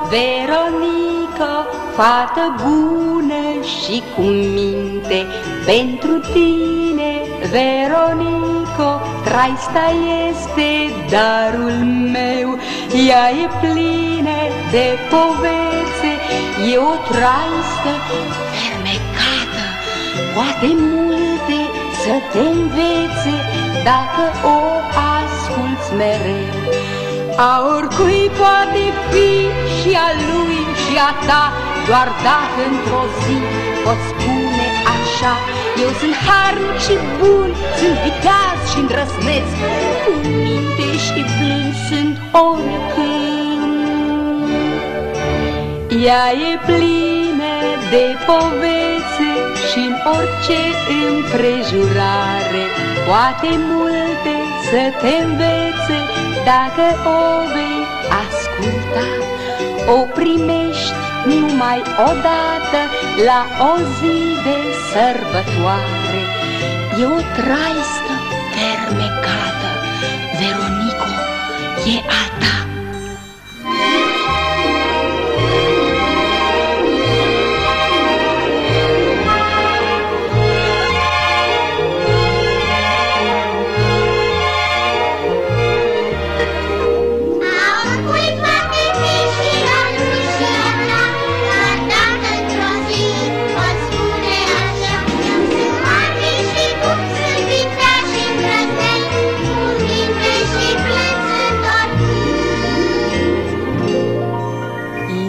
Veronico, fată bună și cu minte, pentru tine, Veronico, traista este darul meu. Ea e plină de povețe, e o traistă fermecată, poate multe să te învețe dacă o asculți mereu. A oricui poate fi și a lui și a ta, doar dacă într-o zi poți spune așa: eu sunt harnic și bun, sunt viteaz și îndrăzneț, cu minte și blând sunt oricând. Ea e plină de povețe și-n orice împrejurare poate multe să te învețe dacă o vei asculta. O primești numai odată la o zi de sărbătoare. E o traistă fermecată, Veronico, e a ta.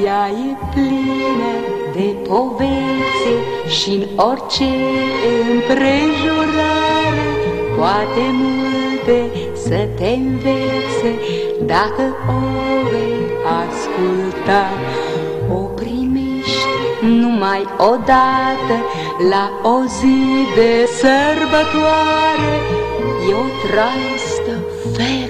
Ea e plină de povețe și-n orice împrejurare poate multe să te învețe dacă o vei asculta. O primești numai odată la o zi de sărbătoare. E o traistă fermecată,